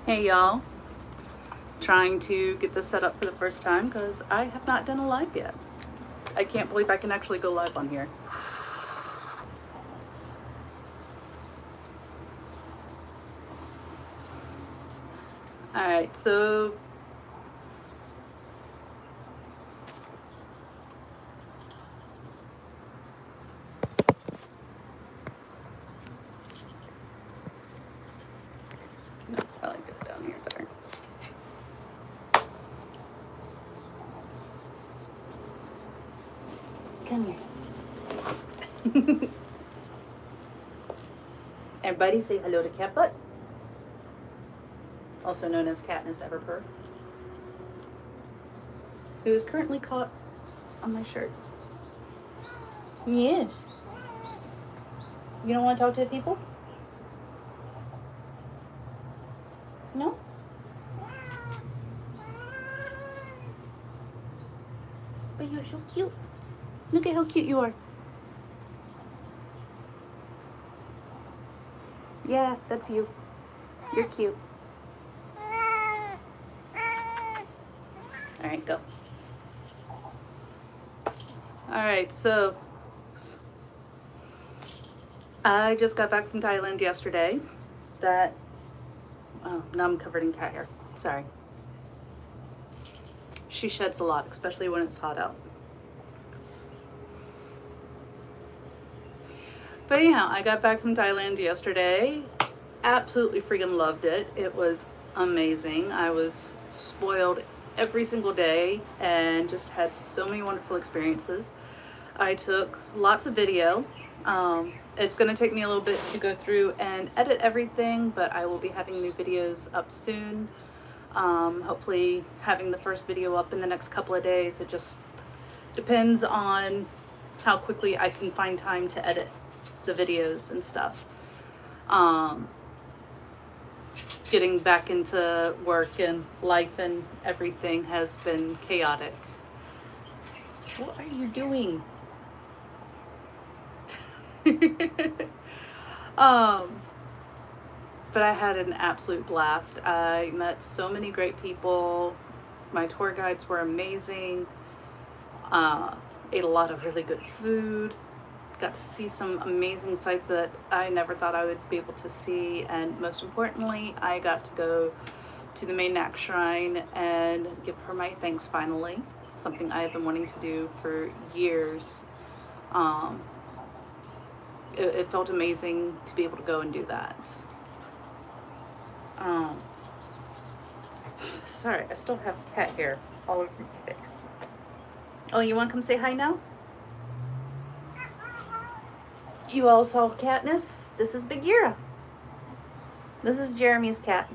Hey y'all, trying to get this set up for the first time because I have not done a live yet. I can't believe I can actually go live on here. Alright, so no, I like it down here better. Come here. Everybody say hello to Catbutt, also known as Katniss Everpurr, who is currently caught on my shirt. Yes. You don't want to talk to the people? No? But you're so cute. Look at how cute you are. Yeah, that's you. You're cute. Alright, go. Alright, so I just got back from Thailand yesterday. Oh, now I'm covered in cat hair. Sorry. She sheds a lot, especially when it's hot out. But anyhow, I got back from Thailand yesterday. Absolutely freaking loved it. It was amazing. I was spoiled every single day and just had so many wonderful experiences. I took lots of video. It's going to take me a little bit to go through and edit everything, but I will be having new videos up soon. Hopefully having the first video up in the next couple of days. It just depends on how quickly I can find time to edit the videos and stuff. Getting back into work and life and everything has been chaotic. What are you doing? But I had an absolute blast. I met so many great people. My tour guides were amazing. Ate a lot of really good food. Got to see some amazing sights that I never thought I would be able to see. And most importantly, I got to go to the Maynak Shrine and give her my thanks finally. Something I have been wanting to do for years. It felt amazing to be able to go and do that. Sorry, I still have cat hair all over my face. Oh, you want to come say hi now? You all saw Katniss. This is Bagheera. This is Jeremy's cat.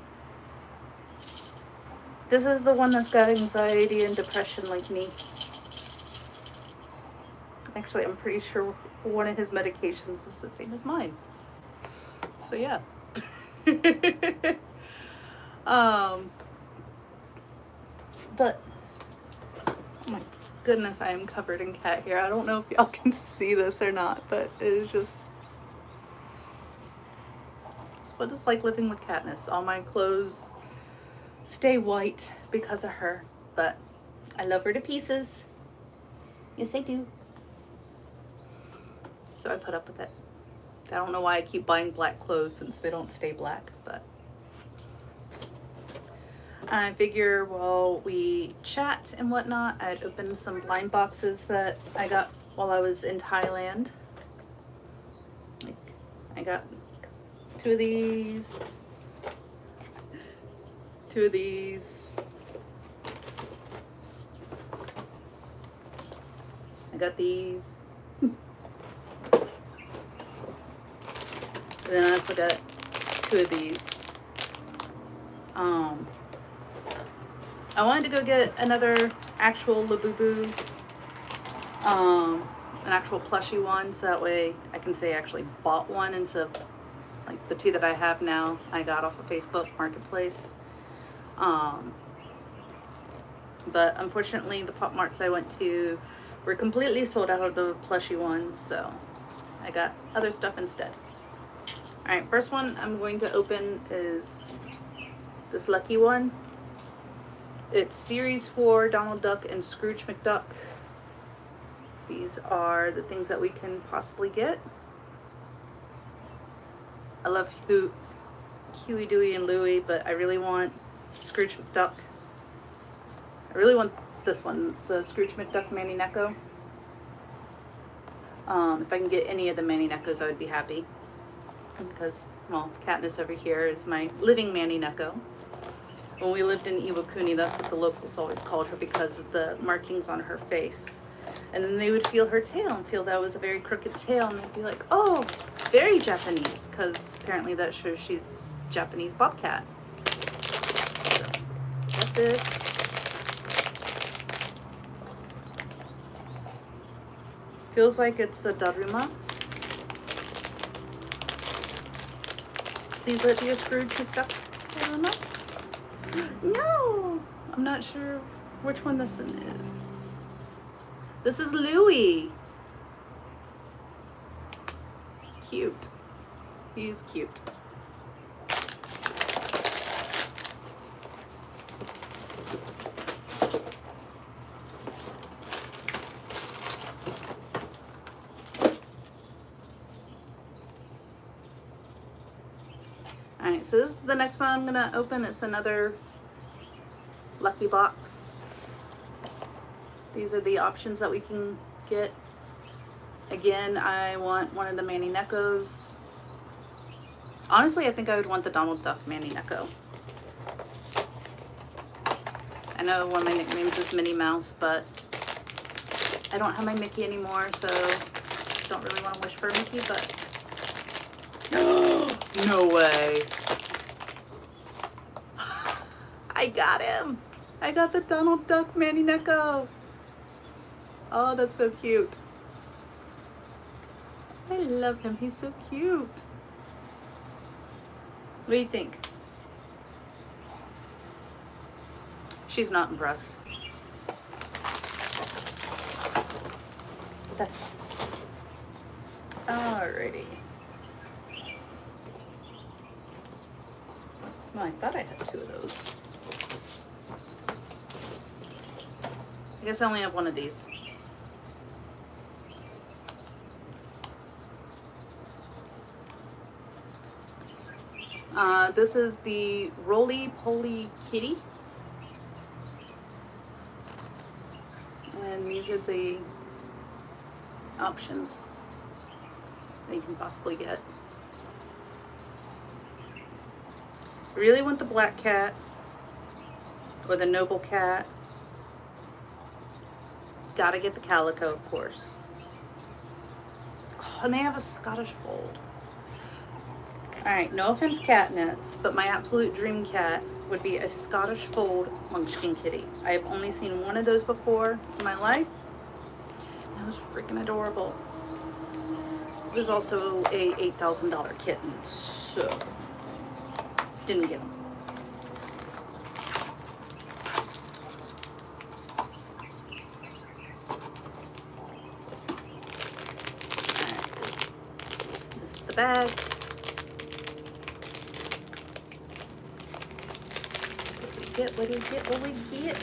This is the one that's got anxiety and depression like me. Actually, I'm pretty sure one of his medications is the same as mine. So yeah. But oh my goodness, I am covered in cat hair. I don't know if y'all can see this or not, but it is just, it's what it's like living with Katniss. All my clothes stay white because of her, but I love her to pieces. Yes, I do. So I put up with it. I don't know why I keep buying black clothes since they don't stay black, but I figure while we chat and whatnot, I'd open some blind boxes that I got while I was in Thailand. Like, I got two of these. I got these. And then I also got two of these. I wanted to go get another actual Labubu, an actual plushie one, so that way I can say I actually bought one instead of like the two that I have now I got off of Facebook Marketplace. But unfortunately the Pop Marts I went to were completely sold out of the plushie ones, so I got other stuff instead. Alright, first one I'm going to open is This lucky one. It's Series 4, Donald Duck and Scrooge McDuck. These are the things that we can possibly get. I love Huey, Dewey, and Louie, but I really want Scrooge McDuck. I really want this one, the Scrooge McDuck Manny Necco. If I can get any of the Manny Neccos, I would be happy. Because, well, Katniss over here is my living Manny Necco. When we lived in Iwakuni, that's what the locals always called her because of the markings on her face. And then they would feel her tail and feel that was a very crooked tail, and they'd be like, oh, very Japanese, because apparently that shows she's Japanese bobcat. So, got this. Feels like it's a Daruma. Please let me a Scrooge McDuck Daruma. No! I'm not sure which one this one is. This is Louie. Cute. He's cute. Alright, so this is the next one I'm going to open. It's another lucky box. These are the options that we can get. Again, I want one of the Manny Neccos. Honestly, I think I would want the Donald Duck Manny Necco. I know one of my nicknames is Minnie Mouse, but I don't have my Mickey anymore, so don't really want to wish for a Mickey, but... No way. I got him. I got the Donald Duck Manny Necco. Oh, that's so cute. I love him. He's so cute. What do you think? She's not impressed. But that's fine. Alrighty. Well, I thought I had two of those. I guess I only have one of these. This is the Roly Poly Kitty. And these are the options that you can possibly get. I really want the black cat or the noble cat. Gotta get the calico, of course. Oh, and they have a Scottish fold. Alright, no offense, Katniss, but my absolute dream cat would be a Scottish fold Munchkin kitty. I have only seen one of those before in my life. That was freaking adorable. It was also a $8,000 kitten, so didn't get them. The bag. What do we get? What do we get?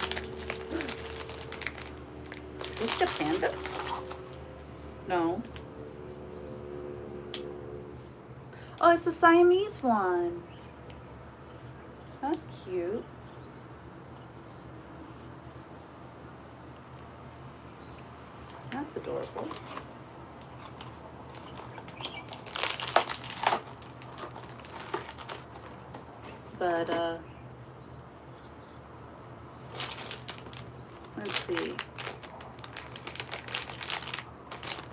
Is this the panda? No. Oh, it's a Siamese one. That's cute. That's adorable. But, let's see.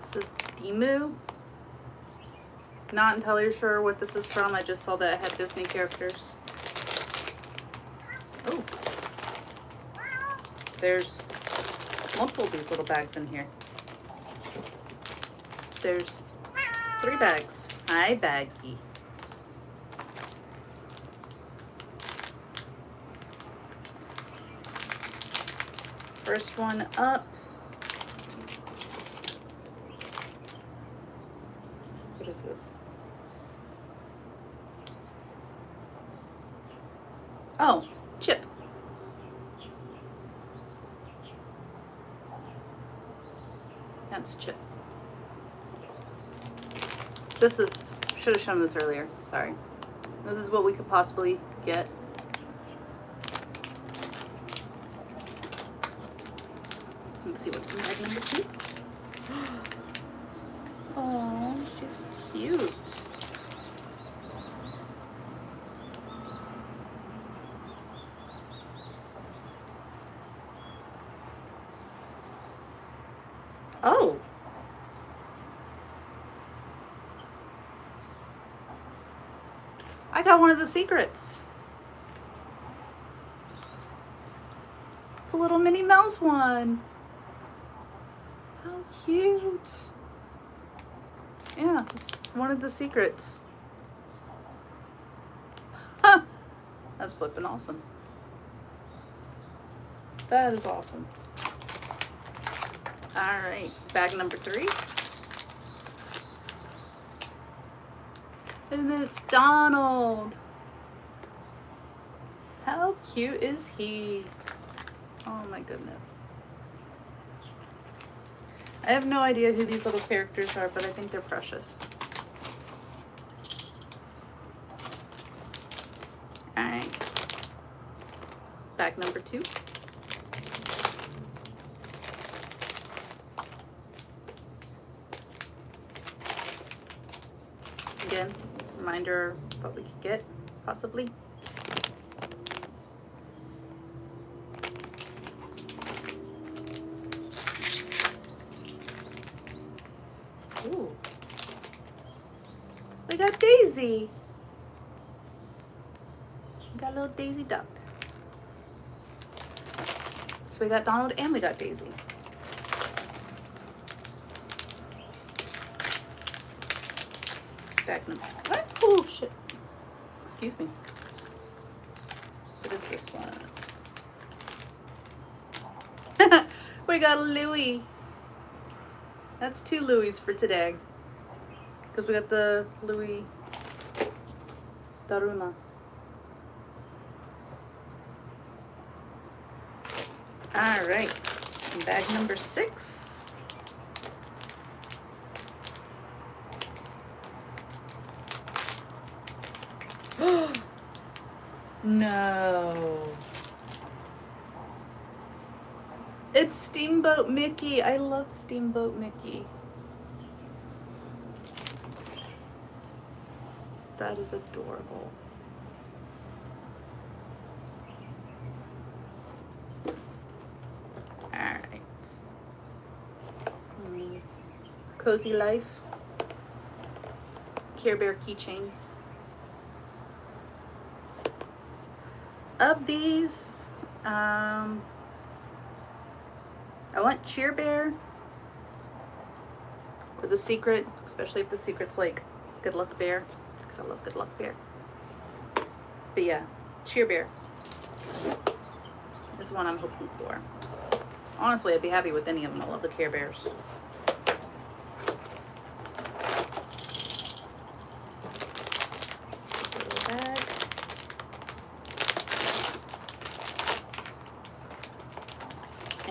This is Demu. Not entirely sure what this is from. I just saw that it had Disney characters. Oh. There's multiple of these little bags in here. There's 3 bags. Hi, Baggy. First one up. What is this? Oh, Chip. That's Chip. This is, should have shown this earlier, sorry. This is what we could possibly get. Let's see what's in bag number 2. Oh, she's cute. Oh. I got one of the secrets. It's a little Minnie Mouse one. How cute. Yeah, it's one of the secrets. That's flippin' awesome. That is awesome. All right, bag number 3. And then it's Donald. How cute is he? Oh my goodness. I have no idea who these little characters are, but I think they're precious. All right. Bag number 2. Again, reminder of what we could get, possibly. Ooh. We got Daisy. We got a little Daisy duck. So we got Donald and we got Daisy. Bag number. What? Oh shit. Excuse me. What is this one? We got a Louie. That's 2 Louis for today. Because we got the Louis Daruma. All right. Bag number 6. No. It's Steamboat Mickey. I love Steamboat Mickey. That is adorable. All right. Cozy Life. Care Bear keychains. Of these, I want Cheer Bear or the secret, especially if the secret's like Good Luck Bear, because I love Good Luck Bear. But yeah, Cheer Bear is one I'm hoping for. Honestly, I'd be happy with any of them. I love the Care Bears.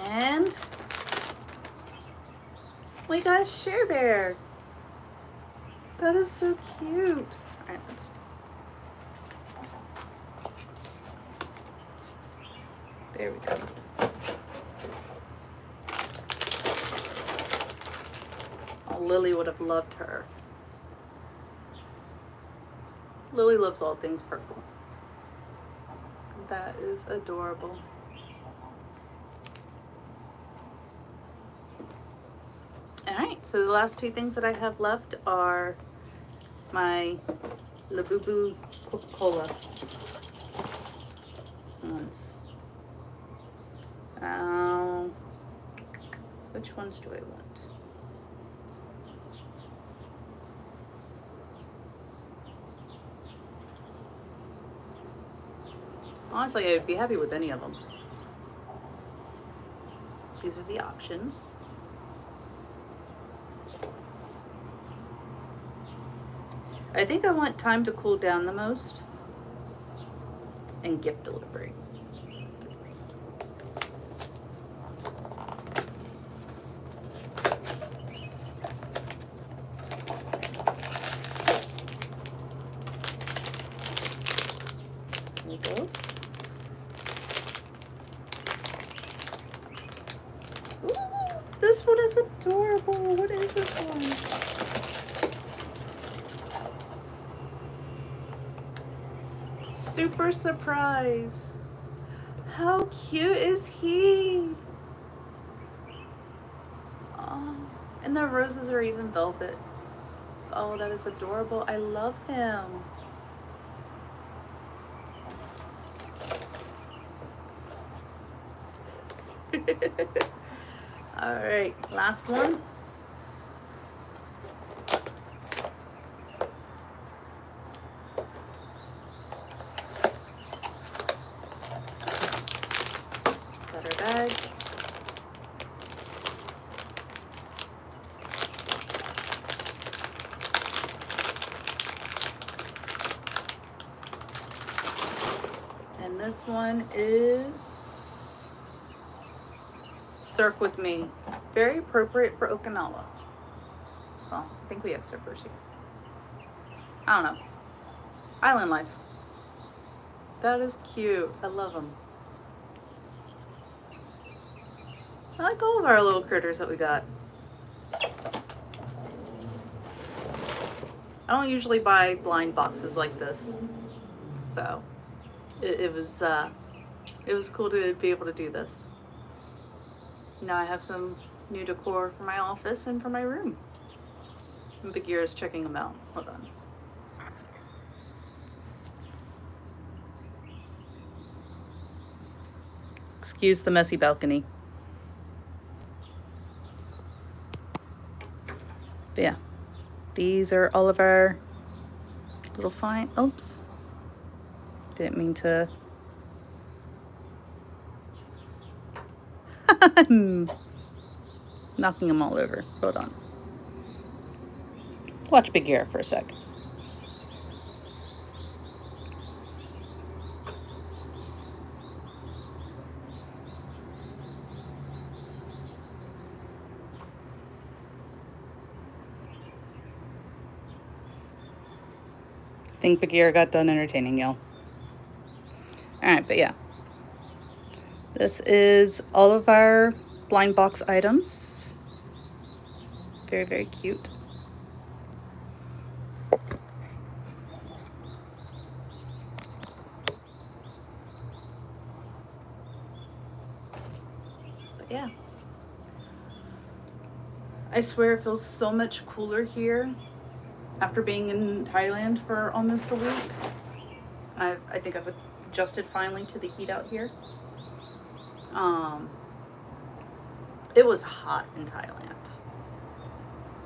And we got Share Bear. That is so cute. All right, let's. There we go. Oh, Lily would have loved her. Lily loves all things purple. That is adorable. Alright, so the last 2 things that I have left are my Labubu Coca-Cola ones. Which ones do I want? Honestly, I'd be happy with any of them. These are the options. I think I want Time to Cool Down the most. and gift delivery. There we go. Ooh, this one is adorable. What is this one? Super surprise. How cute is he? Oh, and the roses are even velvet. Oh, that is adorable. I love him. All right, last one. Got our bag. And this one is Surf With Me. Very appropriate for Okinawa. Well, I think we have surfers here. I don't know. Island life. That is cute. I love them. I like all of our little critters that we got. I don't usually buy blind boxes like this, so it was cool to be able to do this. Now I have some new decor for my office and for my room. And Big Ear is checking them out. Hold on. Excuse the messy balcony. But yeah, these are all of our little fine. Oops. Didn't mean to. Knocking them all over. Hold on. Watch Big Ear for a sec. I think Big Ear got done entertaining y'all. Alright, but yeah. This is all of our blind box items. Very, very cute. But yeah. I swear it feels so much cooler here after being in Thailand for almost a week. I think I've adjusted finally to the heat out here. It was hot in Thailand.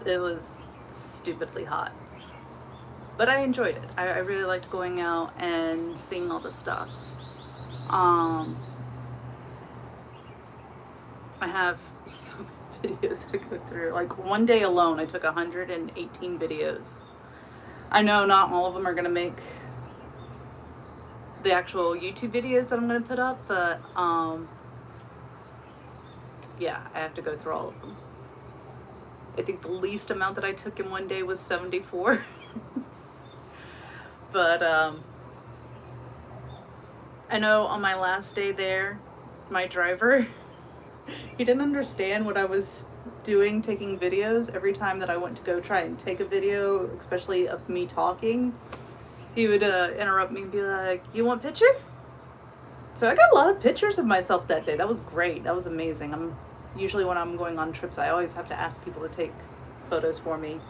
It was stupidly hot. But I enjoyed it. I really liked going out and seeing all the stuff. I have so many videos to go through. Like one day alone, I took 118 videos. I know not all of them are gonna make the actual YouTube videos that I'm gonna put up, but yeah, I have to go through all of them. I think the least amount that I took in one day was 74. But I know on my last day there, my driver, he didn't understand what I was doing, taking videos. Every time that I went to go try and take a video, especially of me talking, he would interrupt me and be like, "You want a picture?" So I got a lot of pictures of myself that day. That was great. That was amazing. Usually when I'm going on trips, I always have to ask people to take photos for me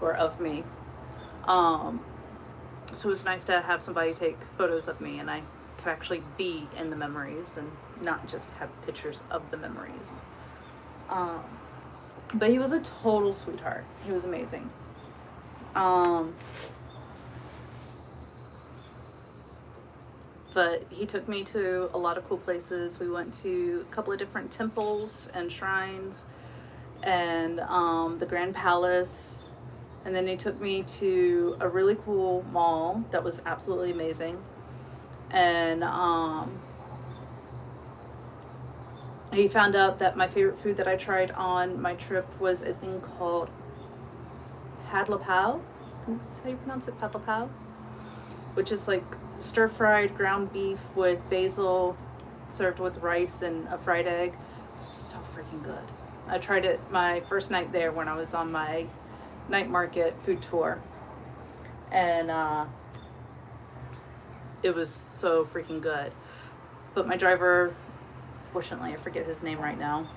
or of me. So it was nice to have somebody take photos of me and I could actually be in the memories and not just have pictures of the memories. But he was a total sweetheart. He was amazing. But he took me to a lot of cool places. We went to a couple of different temples and shrines and the Grand Palace. And then he took me to a really cool mall that was absolutely amazing. And he found out that my favorite food that I tried on my trip was a thing called padlapow. I think that's how you pronounce it, padlapow, which is like stir-fried ground beef with basil served with rice and a fried egg. So freaking good. I tried it my first night there when I was on my night market food tour. And it was so freaking good. But my driver, fortunately, I forget his name right now.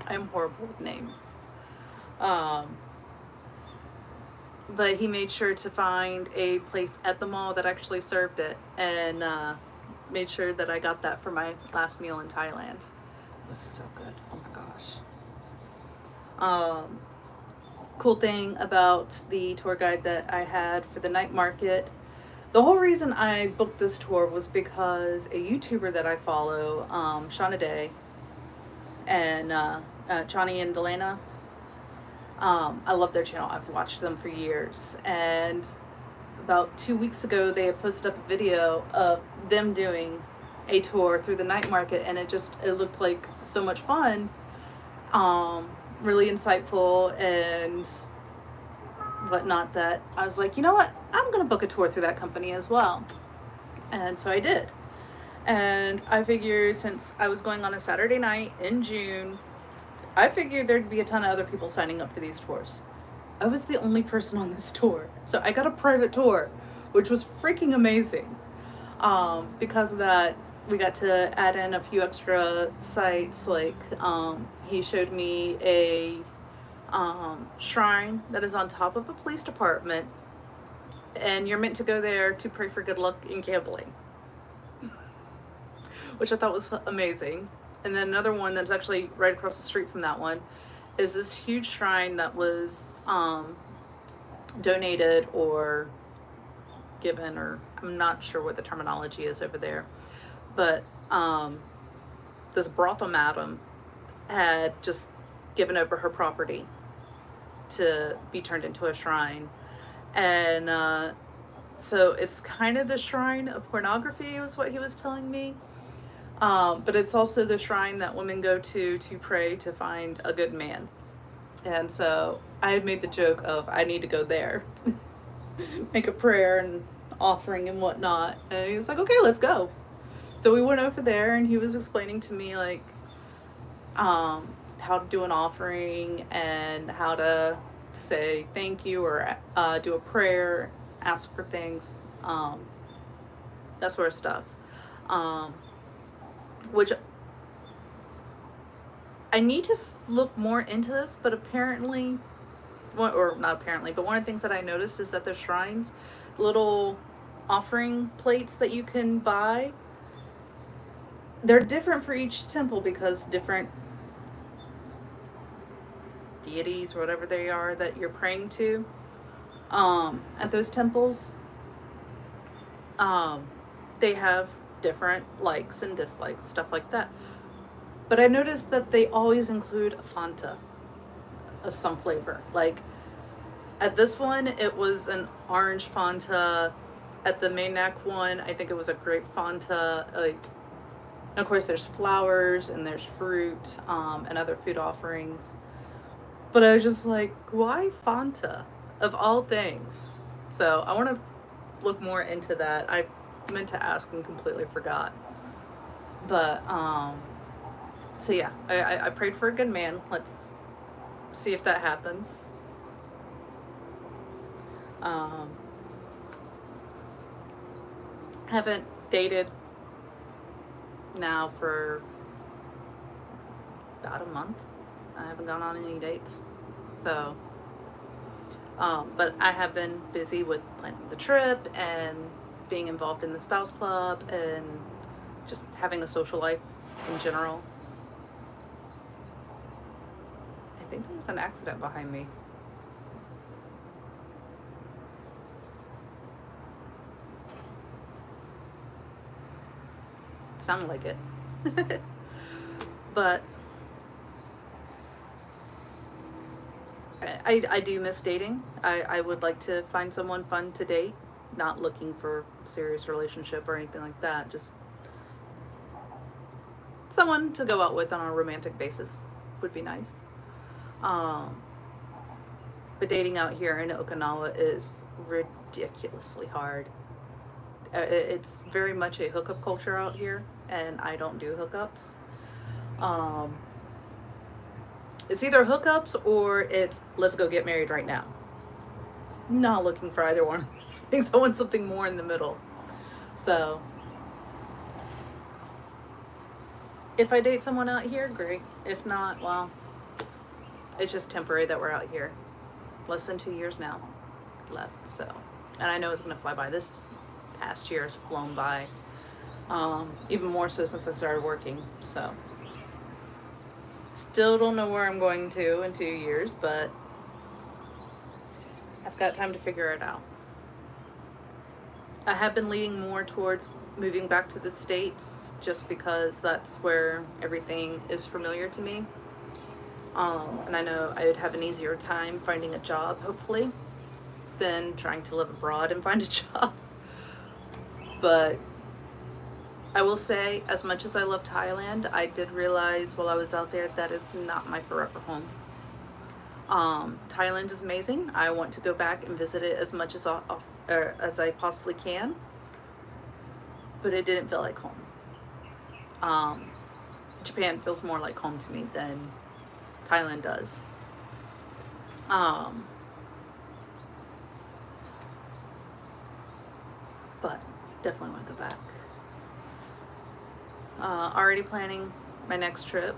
I'm horrible with names. But he made sure to find a place at the mall that actually served it, and made sure that I got that for my last meal in Thailand. It was so good. Oh my gosh. Cool thing about the tour guide that I had for the night market, the whole reason I booked this tour was because a YouTuber that I follow, Shauna Day, and Johnny and Delana, I love their channel. I've watched them for years. And about 2 weeks ago, they had posted up a video of them doing a tour through the night market, and it looked like so much fun, really insightful and whatnot, that I was like, you know what, I'm gonna book a tour through that company as well. And so I did. And I figured, since I was going on a Saturday night in June, I figured there'd be a ton of other people signing up for these tours. I was the only person on this tour, so I got a private tour, which was freaking amazing. Because of that, we got to add in a few extra sites. Like, he showed me a shrine that is on top of a police department, and you're meant to go there to pray for good luck in gambling, which I thought was amazing. And then another one that's actually right across the street from that one is this huge shrine that was donated or given, or I'm not sure what the terminology is over there, but this brothel madam had just given over her property to be turned into a shrine. And so it's kind of the shrine of pornography, was what he was telling me. But it's also the shrine that women go to pray to find a good man. And so I had made the joke of, I need to go there, make a prayer and offering and whatnot. And he was like, okay, let's go. So we went over there, and he was explaining to me, like, how to do an offering and how to say thank you, or do a prayer, ask for things, that sort of stuff. Which I need to look more into this, but apparently, or not apparently, but one of the things that I noticed is that the shrines, little offering plates that you can buy, they're different for each temple, because different deities or whatever they are that you're praying to, at those temples, they have different likes and dislikes, stuff like that. But I noticed that they always include a Fanta of some flavor. Like, at this one, it was an orange Fanta. At the Maynak one, I think it was a grape Fanta. Like, and of course, there's flowers and there's fruit, and other food offerings. But I was just like, why Fanta of all things? So I want to look more into that. I meant to ask and completely forgot. But so yeah, I prayed for a good man. Let's see if that happens. Haven't dated now for about a month. I haven't gone on any dates. So but I have been busy with planning the trip and being involved in the spouse club and just having a social life in general. I think there was an accident behind me. Sounded like it. But I do miss dating. I would like to find someone fun to date, not looking for serious relationship or anything like that. Just someone to go out with on a romantic basis would be nice. Um, but dating out here in Okinawa is ridiculously hard. It's very much a hookup culture out here, and I don't do hookups. Um, it's either hookups or it's let's go get married right now. Not looking for either one of those things. I want something more in the middle. So, if I date someone out here, great. If not, well, it's just temporary that we're out here. Less than 2 years now left, so. And I know it's gonna fly by. This past year has flown by. Even more so since I started working, so. Still don't know where I'm going to in 2 years, but I've got time to figure it out. I have been leaning more towards moving back to the States just because that's where everything is familiar to me. And I know I would have an easier time finding a job, hopefully, than trying to live abroad and find a job. But I will say, as much as I love Thailand, I did realize while I was out there that is not my forever home. Thailand is amazing. I want to go back and visit it as much as I possibly can, but it didn't feel like home. Japan feels more like home to me than Thailand does. But definitely want to go back. Already planning my next trip.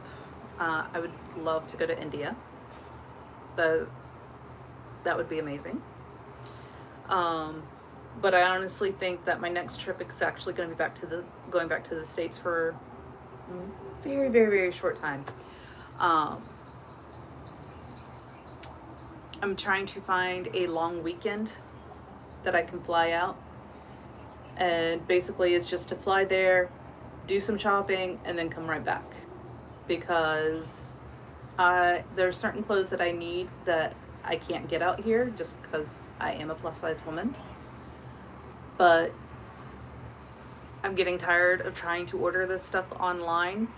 I would love to go to India. That would be amazing. But I honestly think that my next trip is actually going to be going back to the States for a very, very, very short time. I'm trying to find a long weekend that I can fly out. And basically it's just to fly there, do some shopping, and then come right back. Because there are certain clothes that I need that I can't get out here just because I am a plus size woman. But I'm getting tired of trying to order this stuff online.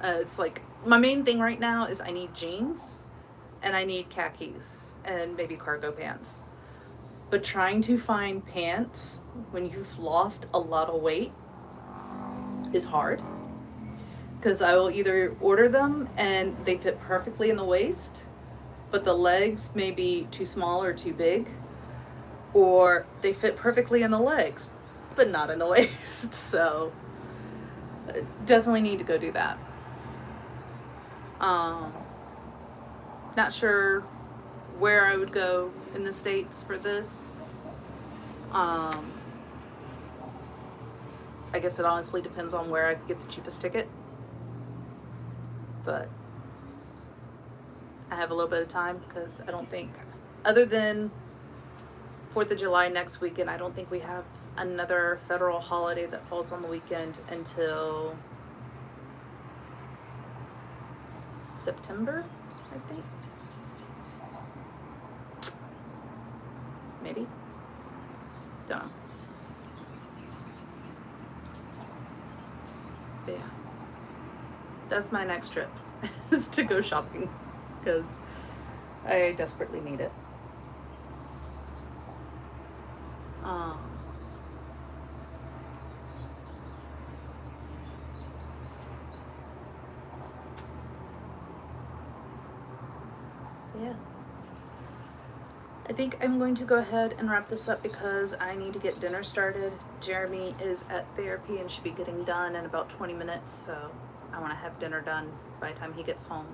It's like, my main thing right now is I need jeans and I need khakis and maybe cargo pants. But trying to find pants when you've lost a lot of weight is hard. Because I will either order them and they fit perfectly in the waist, but the legs may be too small or too big, or they fit perfectly in the legs, but not in the waist. So definitely need to go do that. Not sure where I would go in the States for this. I guess it honestly depends on where I could get the cheapest ticket. But I have a little bit of time because I don't think, other than 4th of July next weekend, I don't think we have another federal holiday that falls on the weekend until September, I think. Maybe. Don't know. But yeah. That's my next trip, is to go shopping, because I desperately need it. Yeah. I think I'm going to go ahead and wrap this up because I need to get dinner started. Jeremy is at therapy and should be getting done in about 20 minutes, so I want to have dinner done by the time he gets home.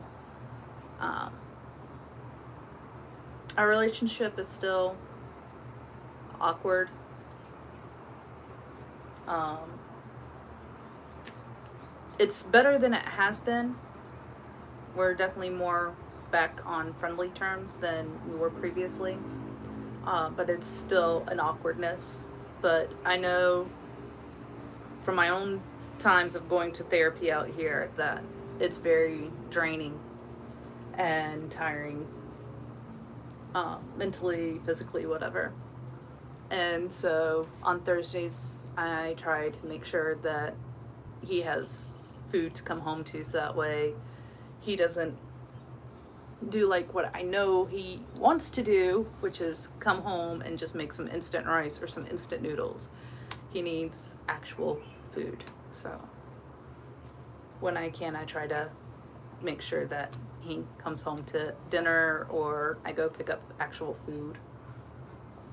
Our relationship is still awkward. It's better than it has been. We're definitely more back on friendly terms than we were previously. But it's still an awkwardness. But I know from my own times of going to therapy out here that it's very draining and tiring, mentally, physically, whatever. And so on Thursdays, I try to make sure that he has food to come home to, so that way he doesn't do like what I know he wants to do, which is come home and just make some instant rice or some instant noodles. He needs actual food. So when I can, I try to make sure that he comes home to dinner, or I go pick up actual food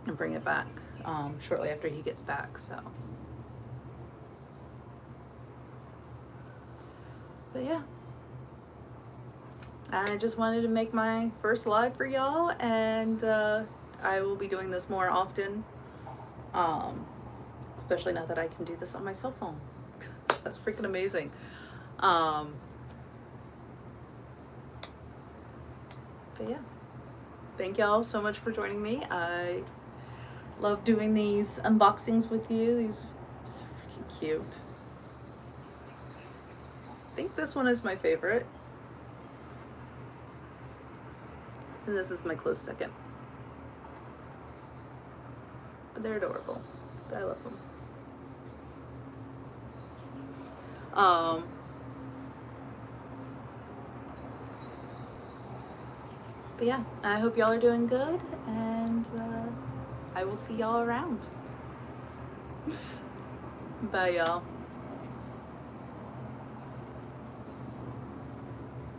and bring it back shortly after he gets back. So, but yeah, I just wanted to make my first live for y'all, and I will be doing this more often, especially now that I can do this on my cell phone. That's freaking amazing. But yeah, thank y'all so much for joining me. I love doing these unboxings with you. These are so freaking cute. I think this one is my favorite. And this is my close second. But they're adorable. I love them. But yeah, I hope y'all are doing good, and I will see y'all around. Bye, y'all.